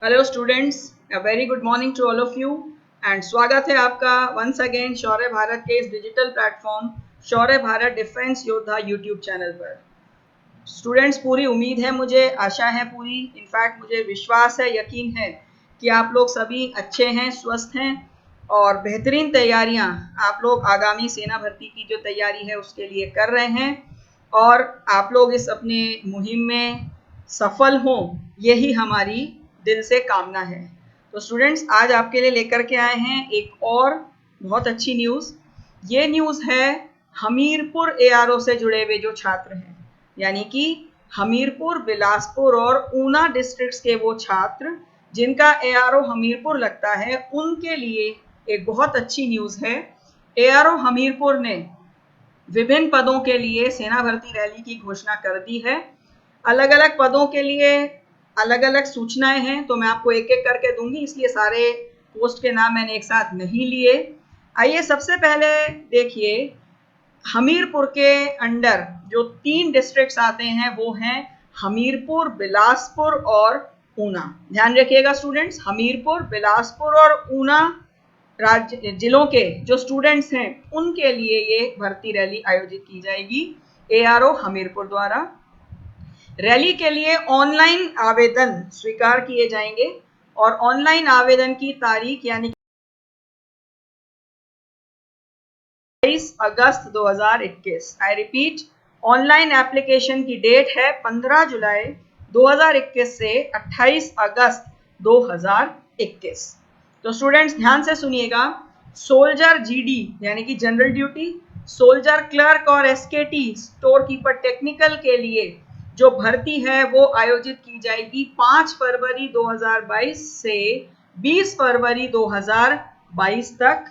Hello students, a very good morning to all of you and स्वागत है आपका once again Shaurya Bharat के इस digital platform Shaurya Bharat defence Yoddha YouTube channel पर। स्टूडेंट्स, पूरी उम्मीद है, मुझे आशा है पूरी, इनफैक्ट मुझे विश्वास है, यकीन है कि आप लोग सभी अच्छे हैं, स्वस्थ हैं और बेहतरीन तैयारियां आप लोग आगामी सेना भर्ती की जो तैयारी है उसके लिए कर रहे हैं और आप लोग इस अपने मुहिम में सफल हों, यही हमारी दिल से कामना है। तो स्टूडेंट्स, आज आपके लिए लेकर के आए हैं एक और बहुत अच्छी न्यूज़। ये न्यूज़ है हमीरपुर एआरओ से जुड़े हुए जो छात्र हैं, यानी कि हमीरपुर, बिलासपुर और ऊना डिस्ट्रिक्ट्स के वो छात्र जिनका एआरओ हमीरपुर लगता है, उनके लिए एक बहुत अच्छी न्यूज़ है। एआरओ हमीरपुर ने विभिन्न पदों के लिए सेना भर्ती रैली की घोषणा कर दी है। अलग अलग पदों के लिए अलग अलग सूचनाएं हैं, तो मैं आपको एक एक करके दूंगी, इसलिए सारे पोस्ट के नाम मैंने एक साथ नहीं लिए। आइए सबसे पहले देखिए, हमीरपुर के अंडर जो 3 डिस्ट्रिक्ट्स आते हैं वो हैं हमीरपुर, बिलासपुर और ऊना। ध्यान रखिएगा स्टूडेंट्स, हमीरपुर, बिलासपुर और ऊना राज्य जिलों के जो स्टूडेंट्स हैं उनके लिए ये भर्ती रैली आयोजित की जाएगी एआरओ हमीरपुर द्वारा। रैली के लिए ऑनलाइन आवेदन स्वीकार किए जाएंगे और ऑनलाइन आवेदन की तारीख यानी 22 अगस्त 2021, आई रिपीट, ऑनलाइन एप्लीकेशन की डेट है 15 जुलाई 2021 से 28 अगस्त 2021। तो स्टूडेंट्स ध्यान से सुनिएगा, सोल्जर जीडी यानी कि जनरल ड्यूटी, सोल्जर क्लर्क और एसकेटी स्टोर कीपर टेक्निकल के लिए जो भर्ती है वो आयोजित की जाएगी 5 फरवरी 2022 से 20 फरवरी 2022 तक।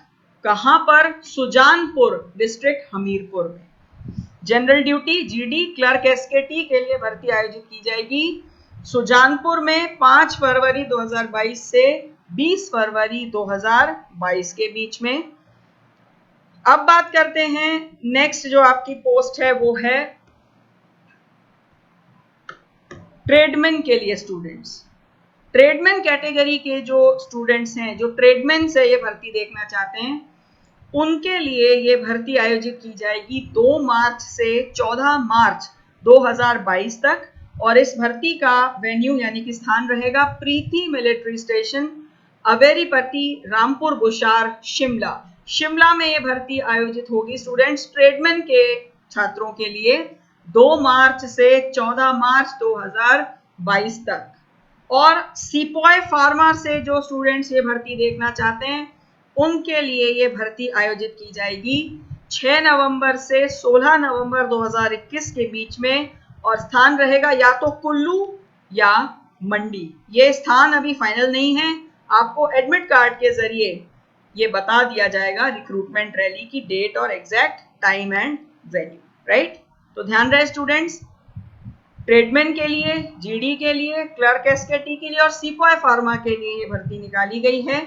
कहां पर? सुजानपुर डिस्ट्रिक्ट हमीरपुर में। जनरल ड्यूटी, जीडी, क्लर्क, एसकेटी के लिए भर्ती आयोजित की जाएगी सुजानपुर में 5 फरवरी 2022 से 20 फरवरी 2022 के बीच में। अब बात करते हैं, नेक्स्ट जो आपकी पोस्ट है वो है ट्रेडमैन के लिए। स्टूडेंट्स, ट्रेडमैन कैटेगरी के जो स्टूडेंट्स हैं, जो ट्रेडमैन से ये भर्ती देखना चाहते हैं, उनके लिए ये भर्ती आयोजित की जाएगी 2 मार्च से 14 मार्च 2022 तक और इस भर्ती का वेन्यू यानी कि स्थान रहेगा प्रीति मिलिट्री स्टेशन, अवेरीपट्टी, रामपुर बुशार, शिमला। शिमला में ये भर्ती आयोजित होगी स्टूडेंट्स ट्रेडमैन के छात्रों के लिए 2 मार्च से 14 मार्च 2022 तक। और सिपॉय फार्मा से जो स्टूडेंट्स ये भर्ती देखना चाहते हैं उनके लिए ये भर्ती आयोजित की जाएगी 6 नवंबर से 16 नवंबर 2021 के बीच में और स्थान रहेगा या तो कुल्लू या मंडी। ये स्थान अभी फाइनल नहीं है, आपको एडमिट कार्ड के जरिए ये बता दिया जाएगा रिक्रूटमेंट रैली की डेट और exact time and venue, right. तो ध्यान रहे स्टूडेंट्स, ट्रेडमैन के लिए, जीडी के लिए, क्लर्क एसकेटी के लिए और सिपॉय फार्मा के लिए ये भर्ती निकाली गई है।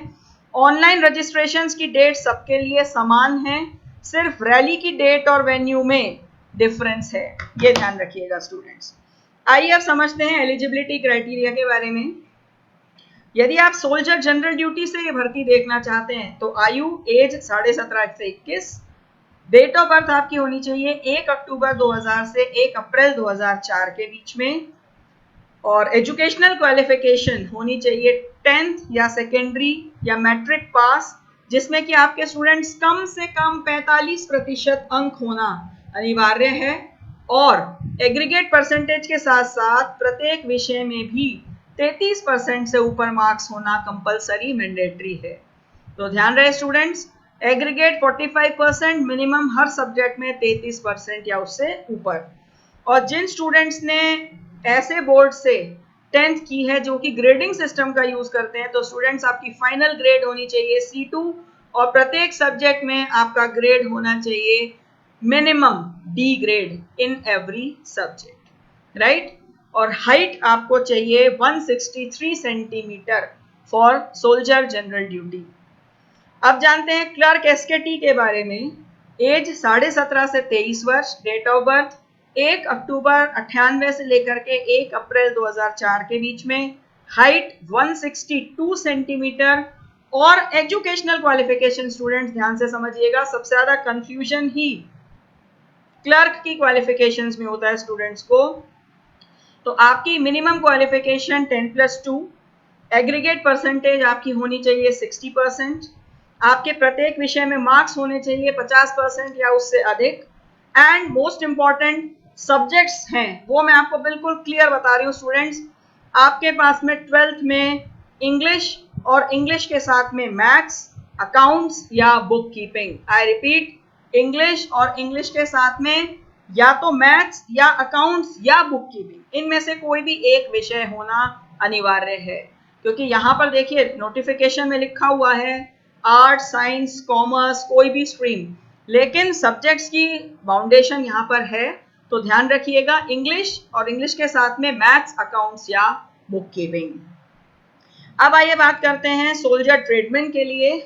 ऑनलाइन रजिस्ट्रेशंस की डेट सबके लिए समान है, सिर्फ रैली की डेट और वेन्यू में डिफरेंस है, ये ध्यान रखिएगा स्टूडेंट्स। आइए अब समझते हैं एलिजिबिलिटी क्राइटेरिया के बारे में। यदि आप सोल्जर जनरल ड्यूटी से ये भर्ती देखना चाहते हैं तो आयु, एज 17.5 से 21, डेट ऑफ बर्थ आपकी होनी चाहिए 1 अक्टूबर 2000 से 1 अप्रैल 2004 के बीच में और एजुकेशनल क्वालिफिकेशन होनी चाहिए 10th या सेकेंडरी या मैट्रिक पास, जिसमें कि आपके स्टूडेंट्स कम से कम 45% अंक होना अनिवार्य है और एग्रीगेट परसेंटेज के साथ साथ प्रत्येक विषय में भी 33% से ऊपर मार्क्स होना कंपलसरी मैंडेटरी है। तो ध्यान रहे स्टूडेंट्स, एग्रीगेट 45%, मिनिमम हर सब्जेक्ट में 33% या उससे ऊपर। और जिन स्टूडेंट्स ने ऐसे बोर्ड से 10th की है जो कि ग्रेडिंग सिस्टम का यूज करते हैं, तो स्टूडेंट्स आपकी फाइनल ग्रेड होनी चाहिए C2 और प्रत्येक सब्जेक्ट में आपका ग्रेड होना चाहिए minimum D grade in every subject, right. और हाइट आपको चाहिए 163 centimetre for soldier general duty. अब जानते हैं क्लर्क एसकेटी के बारे में। एज 17.5 से 23 वर्ष, डेट ऑफ बर्थ 1 अक्टूबर 98 से लेकर के 1 अप्रैल 2004 के बीच में, हाइट 162 सेंटीमीटर। और एजुकेशनल क्वालिफिकेशन स्टूडेंट्स ध्यान से समझिएगा, सबसे ज्यादा कंफ्यूजन ही क्लर्क की क्वालिफिकेशंस में होता है स्टूडेंट्स को। तो आपकी मिनिमम क्वालिफिकेशन 10+2, एग्रीगेट परसेंटेज आपकी होनी चाहिए 60%, आपके प्रत्येक विषय में मार्क्स होने चाहिए 50% या उससे अधिक, एंड मोस्ट इंपॉर्टेंट सब्जेक्ट्स हैं वो मैं आपको बिल्कुल क्लियर बता रही हूँ स्टूडेंट्स। आपके पास में 12th में इंग्लिश और इंग्लिश के साथ में मैथ्स, अकाउंट्स या book keeping. I repeat, English और इंग्लिश के साथ में या तो मैथ्स या अकाउंट्स या बुक कीपिंग, इनमें से कोई भी एक विषय होना अनिवार्य है। क्योंकि यहाँ पर देखिए नोटिफिकेशन में लिखा हुआ है आर्ट, साइंस, कॉमर्स, कोई भी स्ट्रीम, लेकिन सब्जेक्ट्स की बाउंडेशन यहाँ पर है। तो ध्यान रखिएगा, इंग्लिश और इंग्लिश के साथ में मैथ्स, अकाउंट्स या बुक कीपिंग। अब आइए बात करते हैं सोल्जर ट्रेडमैन के लिए।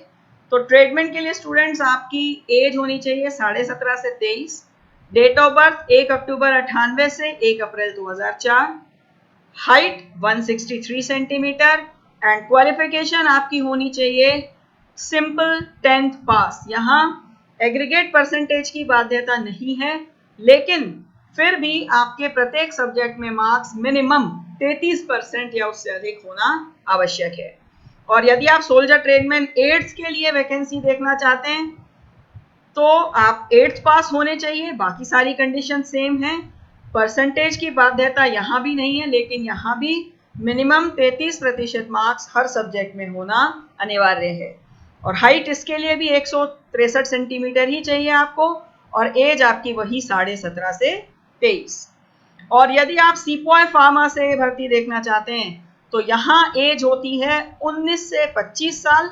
तो ट्रेडमैन के लिए स्टूडेंट्स आपकी एज होनी चाहिए 17.5 से 23, डेट ऑफ बर्थ 1 अक्टूबर 98 से 1 अप्रैल 2004, हाइट 163 सेंटीमीटर, एंड क्वालिफिकेशन आपकी होनी चाहिए सिंपल 10th पास। यहाँ एग्रीगेट परसेंटेज की बाध्यता नहीं है, लेकिन फिर भी आपके प्रत्येक सब्जेक्ट में मार्क्स मिनिमम 33% या उससे अधिक होना आवश्यक है। और यदि आप सोल्जर ट्रेडमैन 8th के लिए वैकेंसी देखना चाहते हैं तो आप 8th पास होने चाहिए, बाकी सारी कंडीशन सेम है। परसेंटेज की बाध्यता यहाँ भी नहीं है, लेकिन यहाँ भी मिनिमम 33% मार्क्स हर सब्जेक्ट में होना अनिवार्य है। और हाइट इसके लिए भी 163 सेंटीमीटर ही चाहिए आपको, और एज आपकी वही 17.5 से 23। और यदि आप सीपॉय फार्मा से भर्ती देखना चाहते हैं तो यहाँ एज होती है 19 से 25 साल,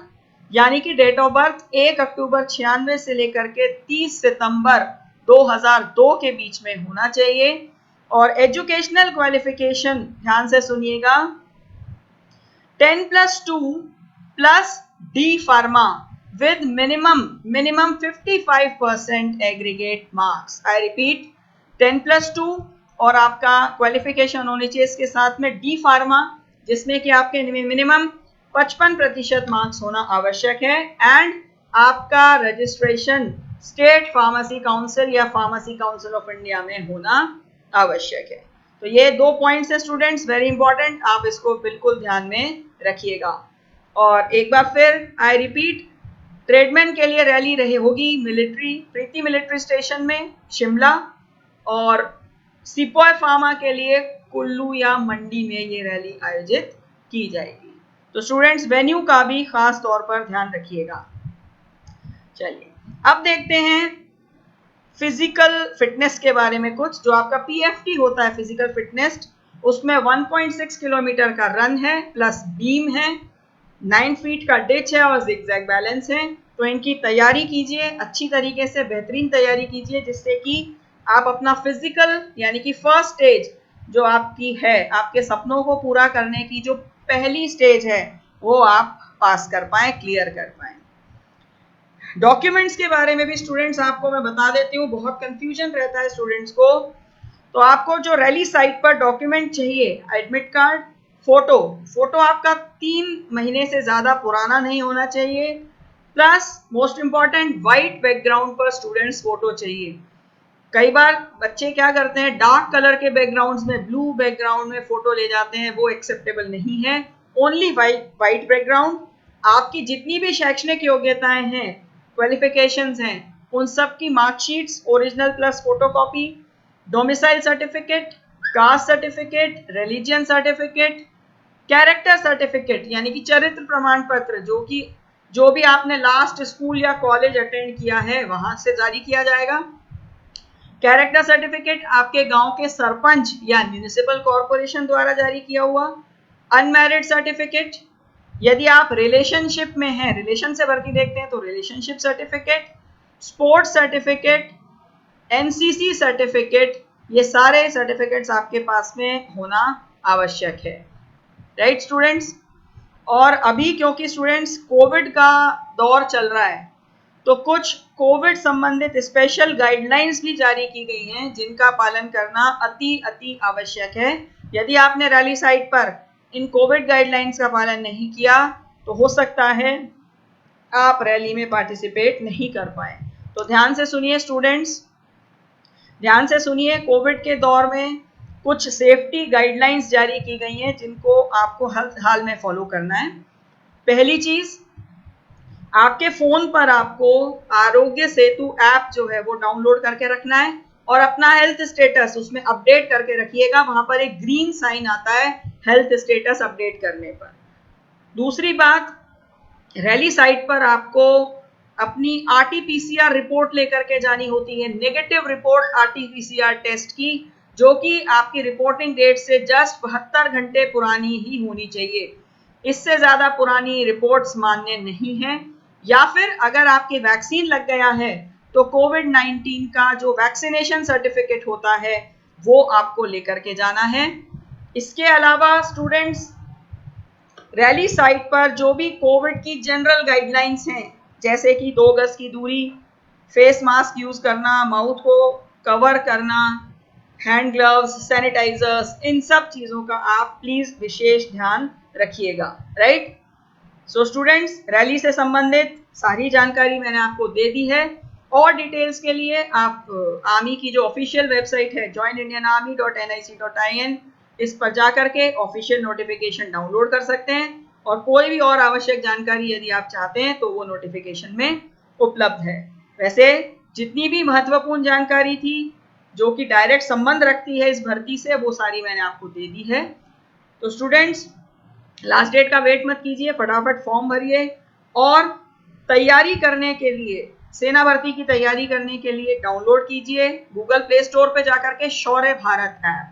यानी कि डेट ऑफ बर्थ 1 अक्टूबर 96 से लेकर के 30 सितंबर 2002 के बीच में होना चाहिए। और एजुकेशनल क्वालिफिकेशन ध्यान से सुनिएगा, 10+2 plus D pharma with minimum 55% aggregate marks. I repeat, 10+2 और आपका क्वालिफिकेशन होनी चाहिए इसके साथ में डी फार्मा, जिसमें कि आपके मिनिमम 55% मार्क्स होना आवश्यक है, एंड आपका रजिस्ट्रेशन स्टेट फार्मेसी काउंसिल या फार्मेसी काउंसिल ऑफ इंडिया में होना आवश्यक है। तो ये 2 पॉइंट्स है स्टूडेंट्स, वेरी इंपॉर्टेंट, आप इसको बिल्कुल ध्यान में रखिएगा। और एक बार फिर आई रिपीट, ट्रेडमैन के लिए रैली रही होगी प्रीति मिलिट्री स्टेशन में शिमला, और सिपॉय फार्मा के लिए कुल्लू या मंडी में ये रैली आयोजित की जाएगी। तो स्टूडेंट्स वेन्यू का भी खास तौर पर ध्यान रखिएगा। चलिए अब देखते हैं फिजिकल फिटनेस के बारे में कुछ। जो आपका पीएफटी होता है फिजिकल फिटनेस, उसमें 1.6 किलोमीटर का रन है, प्लस बीम है, 9 फीट का डिच है और जिगजैग बैलेंस है। तो इनकी तैयारी कीजिए अच्छी तरीके से, बेहतरीन तैयारी कीजिए, जिससे कि आप अपना फिजिकल यानी कि फर्स्ट स्टेज जो आपकी है, आपके सपनों को पूरा करने की जो पहली स्टेज है, वो आप पास कर पाए, क्लियर कर पाए। डॉक्यूमेंट्स के बारे में भी स्टूडेंट्स आपको मैं बता देती हूँ, बहुत कंफ्यूजन रहता है स्टूडेंट्स को। तो आपको जो रैली साइट पर डॉक्यूमेंट चाहिए, एडमिट कार्ड, फोटो आपका 3 महीने से ज्यादा पुराना नहीं होना चाहिए, plus most important white background पर स्टूडेंट्स फोटो चाहिए। कई बार बच्चे क्या करते हैं, डार्क कलर के बैकग्राउंड्स में, ब्लू बैकग्राउंड में फोटो ले जाते हैं, वो एक्सेप्टेबल नहीं है। Only white background. आपकी जितनी भी शैक्षणिक योग्यताएं हैं, क्वालिफिकेशंस हैं, उन सब की marksheets original plus photocopy, domicile certificate, caste certificate, religion certificate, character certificate यानी कि चरित्र प्रमाण पत्र, जो भी आपने लास्ट स्कूल या कॉलेज अटेंड किया है वहां से जारी किया जाएगा। कैरेक्टर सर्टिफिकेट आपके गांव के सरपंच या म्युनिसिपल कॉर्पोरेशन द्वारा जारी किया हुआ। अनमैरिड सर्टिफिकेट, यदि आप रिलेशनशिप में हैं, रिलेशन से भर्ती देखते हैं तो relationship certificate, sports certificate, NCC certificate, ये सारे सर्टिफिकेट्स आपके पास में होना आवश्यक है। Right students. और अभी क्योंकि स्टूडेंट्स कोविड का दौर चल रहा है, तो कुछ कोविड संबंधित स्पेशल गाइडलाइंस भी जारी की गई हैं, जिनका पालन करना अति आवश्यक है। यदि आपने रैली साइट पर इन कोविड गाइडलाइंस का पालन नहीं किया तो हो सकता है आप रैली में पार्टिसिपेट नहीं कर पाए। तो ध्यान से सुनिए स्टूडेंट्स, ध्यान से सुनिए। कोविड के दौर में कुछ सेफ्टी गाइडलाइंस जारी की गई हैं जिनको आपको हर हाल में फॉलो करना है। पहली चीज, आपके फोन पर आपको आरोग्य सेतु ऐप जो है वो डाउनलोड करके रखना है और अपना हेल्थ स्टेटस उसमें अपडेट करके रखिएगा। वहां पर एक ग्रीन साइन आता है हेल्थ स्टेटस अपडेट करने पर। दूसरी बात, रैली साइट पर आपको अपनी RT-PCR रिपोर्ट लेकर के जानी होती है, नेगेटिव रिपोर्ट RT-PCR टेस्ट की, जो कि आपकी रिपोर्टिंग डेट से जस्ट 72 घंटे पुरानी ही होनी चाहिए। इससे ज्यादा पुरानी रिपोर्ट्स मान्य नहीं है। या फिर अगर आपकी वैक्सीन लग गया है तो कोविड-19 का जो वैक्सीनेशन सर्टिफिकेट होता है वो आपको लेकर के जाना है। इसके अलावा स्टूडेंट्स, रैली साइट पर जो भी कोविड की जनरल गाइडलाइंस हैं, जैसे कि 2 गज की दूरी, फेस मास्क यूज करना, माउथ को कवर करना, हैंड ग्लव्स, सैनिटाइजर्स, इन सब चीजों का आप प्लीज विशेष ध्यान रखिएगा। राइट। सो स्टूडेंट्स, रैली से संबंधित सारी जानकारी मैंने आपको दे दी है। और डिटेल्स के लिए आप आर्मी की जो ऑफिशियल वेबसाइट है joinindianarmy.nic.in, इस पर जाकर के ऑफिशियल नोटिफिकेशन डाउनलोड कर सकते हैं और कोई भी और आवश्यक जानकारी यदि आप चाहते हैं तो वो नोटिफिकेशन में उपलब्ध है। वैसे जितनी भी महत्वपूर्ण जानकारी थी जो कि डायरेक्ट संबंध रखती है इस भर्ती से, वो सारी मैंने आपको दे दी है। तो स्टूडेंट्स, लास्ट डेट का वेट मत कीजिए, फटाफट फॉर्म भरिए और तैयारी करने के लिए, सेना भर्ती की तैयारी करने के लिए डाउनलोड कीजिए गूगल प्ले स्टोर पे जाकर के शौर्य भारत ऐप।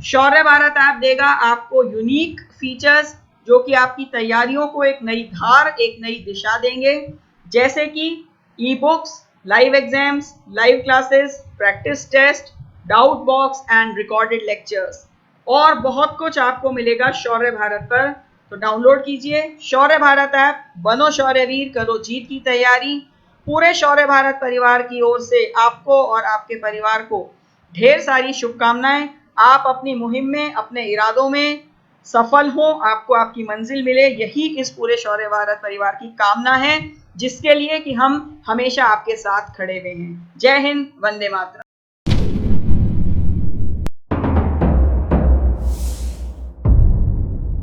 शौर्य भारत ऐप देगा आपको यूनिक फीचर्स जो कि आपकी तैयारियों को एक नई धार, एक नई दिशा देंगे, जैसे कि e books, live exams, live classes, practice test, doubt box and recorded lectures और बहुत कुछ आपको मिलेगा शौर्य भारत पर। तो डाउनलोड कीजिए शौर्य भारत ऐप, बनो शौर्यवीर, करो जीत की तैयारी। पूरे शौर्य भारत परिवार की ओर से आपको और आपके परिवार को ढेर सारी शुभकामनाएं। आप अपनी मुहिम में, अपने इरादों में सफल हो, आपको आपकी मंजिल मिले, यही इस पूरे शौर्य भारत परिवार की कामना है, जिसके लिए कि हम हमेशा आपके साथ खड़े हुए हैं। जय हिंद, वंदे मातरम।